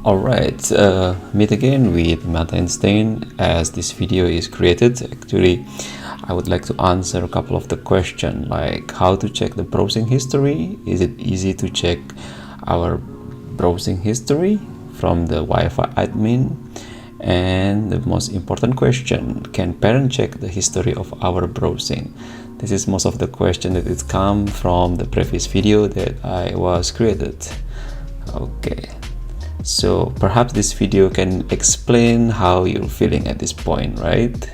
Alright, meet again with Matt Einstein. As this video is created, actually I would like to answer a couple of the questions, like how to check the browsing history. Is it easy to check our browsing history from the Wi-Fi admin? And the most important question, can parents check the history of our browsing? This is most of the question that it's come from the previous video that I was created. Okay, so perhaps this video can explain how you're feeling at this point, right?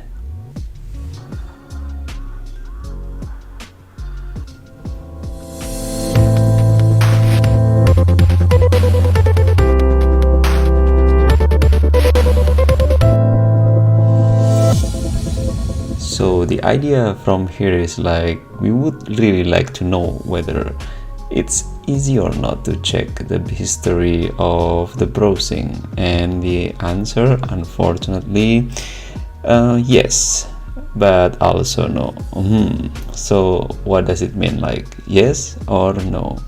So the idea from here is like, we would really like to know whether it's easy or not to check the history of the browsing, and the answer, unfortunately, yes, but also no. So what does it mean, like yes or no?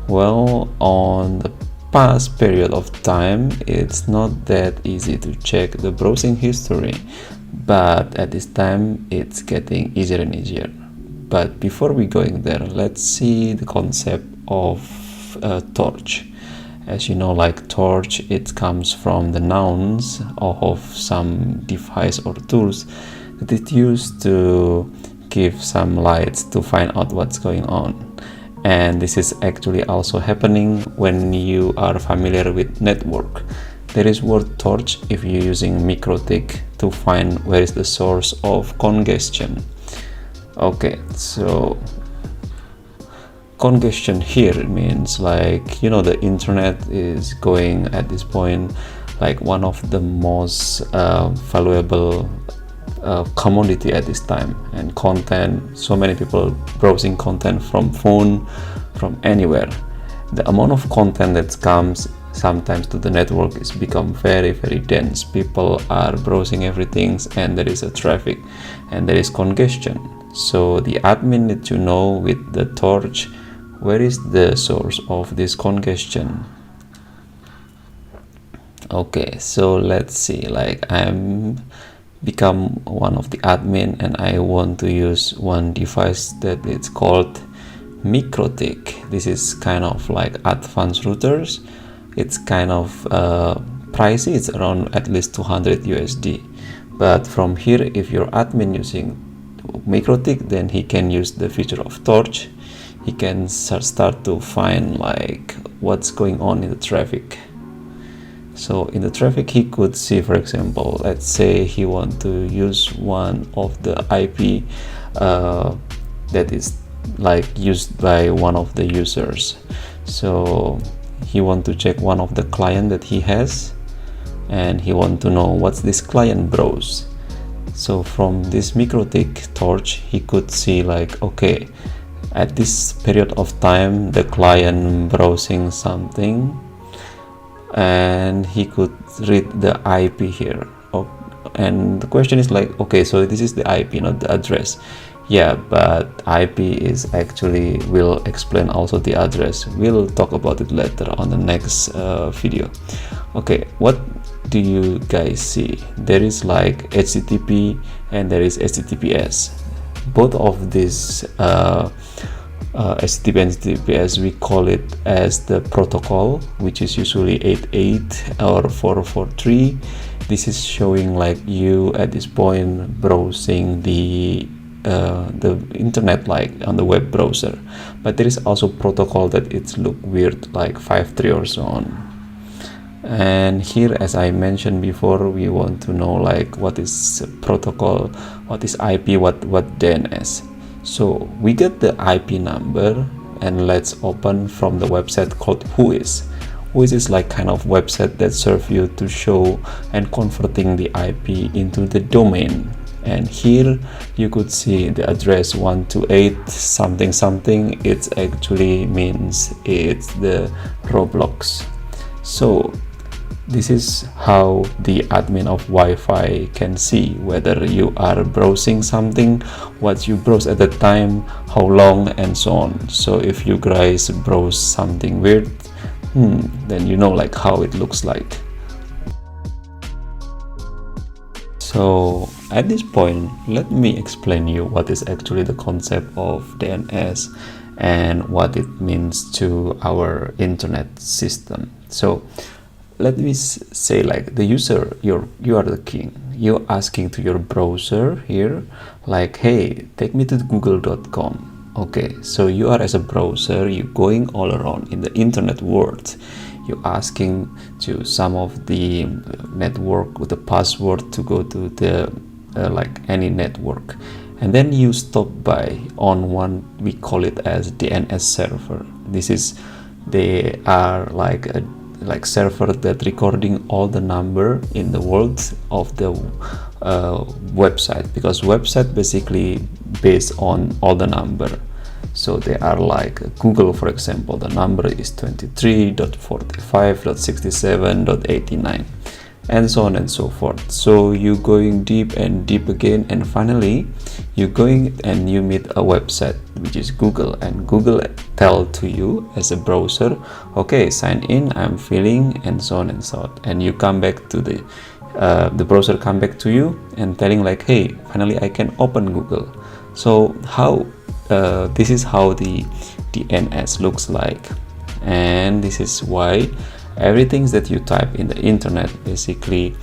Well, on the past period of time, it's not that easy to check the browsing history, but at this time it's getting easier and easier. But before we going there, let's see the concept of torch. As you know, like torch, it comes from the nouns of some device or tools that it used to give some lights to find out what's going on. And this is actually also happening when you are familiar with network. There is word torch if you're using MikroTik to find where is the source of congestion. Okay, so congestion here means, like, you know, the internet is going at this point like one of the most valuable commodity at this time, and content, so many people browsing content from phone, from anywhere. The amount of content that comes sometimes to the network is become very dense. People are browsing everything, and there is a traffic and there is congestion. So the admin need to know with the torch where is the source of this congestion. Okay, so let's see, like I'm become one of the admin and I want to use one device that it's called MikroTik. This is kind of like advanced routers. It's kind of pricey. It's around at least 200 USD. But from here, if your admin using MikroTik, then he can use the feature of torch. He can start to find like what's going on in the traffic. So in the traffic, he could see, for example, let's say he want to use one of the IP that is like used by one of the users. So he want to check one of the client that he has, and he want to know what's this client browse. So from this MikroTik torch, he could see like, okay, at this period of time the client browsing something, and he could read the IP here. And the question is like, okay, so this is the IP, not the address. Yeah, but IP is actually, will explain also the address. We'll talk about it later on the next video. Okay, what do you guys see? There is like HTTP and there is HTTPS. Both of these HTTP and HTTPS, we call it as the protocol, which is usually 88 or 443. This is showing like you at this point browsing the internet, like on the web browser. But there is also protocol that it's look weird, like 53 or so on. And here, as I mentioned before, we want to know like what is protocol, what is IP, what DNS. So we get the IP number, and let's open from the website called Whois. Whois is like kind of website that serve you to show and converting the IP into the domain. And here you could see the address 128 something something. It actually means it's the Roblox. So this is how the admin of Wi-Fi can see whether you are browsing something, what you browse at the time, how long, and so on. So if you guys browse something weird, then you know like how it looks like. So at this point, let me explain you what is actually the concept of DNS and what it means to our internet system. So let me say, like, the user, you are the king. You're asking to your browser here, like, hey, take me to google.com. Okay, so you are, as a browser, you're going all around in the internet world. You're asking to some of the network with the password to go to the like any network, and then you stop by on one, we call it as DNS server. They are like a server that recording all the number in the world of the website, because website basically based on all the number. So they are like Google, for example, the number is 23.45.67.89 and so on and so forth. So you're going deep and deep again, and finally you're going and you meet a website which is Google, and Google tell to you as a browser, okay, sign in, I'm filling, and so on and so on. And you come back to the browser come back to you and telling like, hey, finally I can open Google. So this is how the DNS looks like, and this is why everything that you type in the internet basically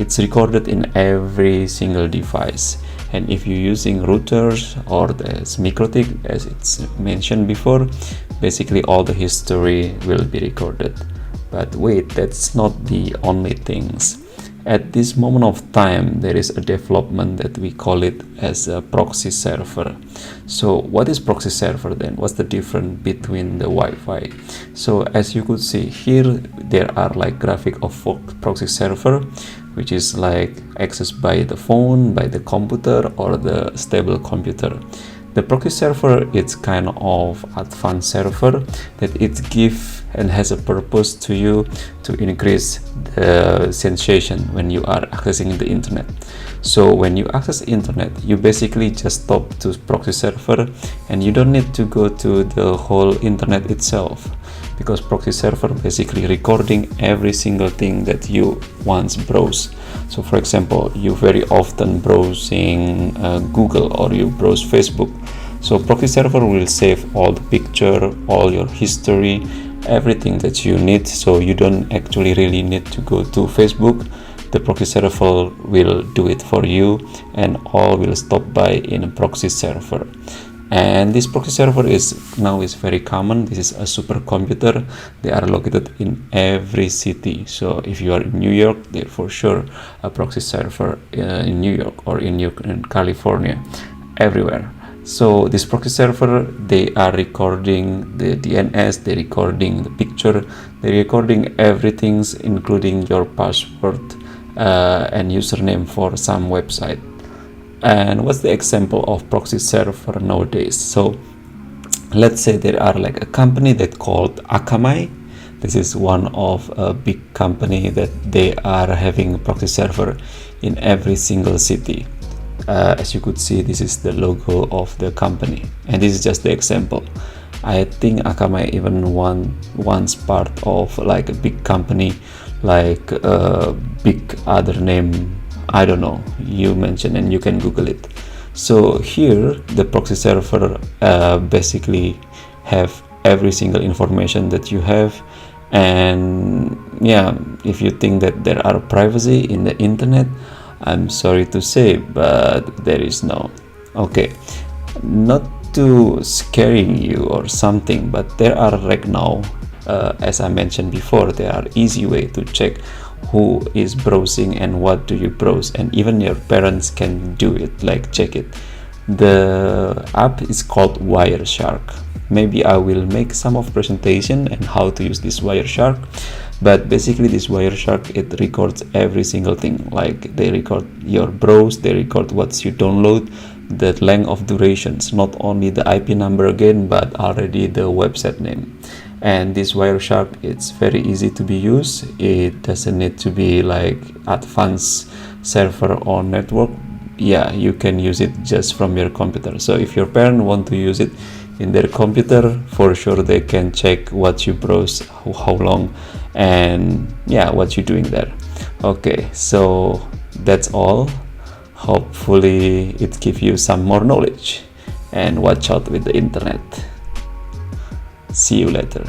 it's recorded in every single device. And if you're using routers or the MikroTik, as it's mentioned before, basically all the history will be recorded. But wait, that's not the only things. At this moment of time, there is a development that we call it as a proxy server. So what is proxy server then? What's the difference between the Wi-Fi? So as you could see here, there are like graphic of proxy server, which is like accessed by the phone, by the computer, or the stable computer. The proxy server, it's kind of advanced server that it gives and has a purpose to you to increase the sensation when you are accessing the internet. So when you access internet, you basically just stop to proxy server, and you don't need to go to the whole internet itself, because proxy server basically recording every single thing that you once browse. So for example, you very often browsing Google, or you browse Facebook. So proxy server will save all the picture, all your history, everything that you need. So you don't actually really need to go to Facebook. The proxy server will do it for you, and all will stop by in a proxy server. And this proxy server is very common. This is a supercomputer. They are located in every city. So if you are in New York, there for sure a proxy server in New York, or in California, everywhere. So this proxy server, they are recording the DNS, they're recording the picture, they're recording everything, including your password and username for some website. And what's the example of proxy server nowadays? So let's say there are like a company that called Akamai. This is one of a big company that they are having proxy server in every single city. As you could see, this is the logo of the company, and this is just the example. I think Akamai even once part of like a big company, like a big other name, I don't know, you mention, and you can Google it. So here the proxy server basically have every single information that you have. And yeah, if you think that there are privacy in the internet, I'm sorry to say, but there is no. Okay, not to scaring you or something, but there are right now, as I mentioned before, there are easy way to check who is browsing and what do you browse, and even your parents can do it, like check it. The app is called Wireshark. Maybe I will make some of presentation and how to use this Wireshark. But basically this Wireshark, it records every single thing. Like they record your browse, they record what you download, the length of durations, not only the IP number again, but already the website name. And this Wireshark, it's very easy to be used. It doesn't need to be like advanced server or network. Yeah, you can use it just from your computer. So if your parent want to use it, in their computer, for sure they can check what you browse, how long, and yeah, what you're doing there. Okay, so that's all. Hopefully it gives you some more knowledge, and watch out with the internet. See you later.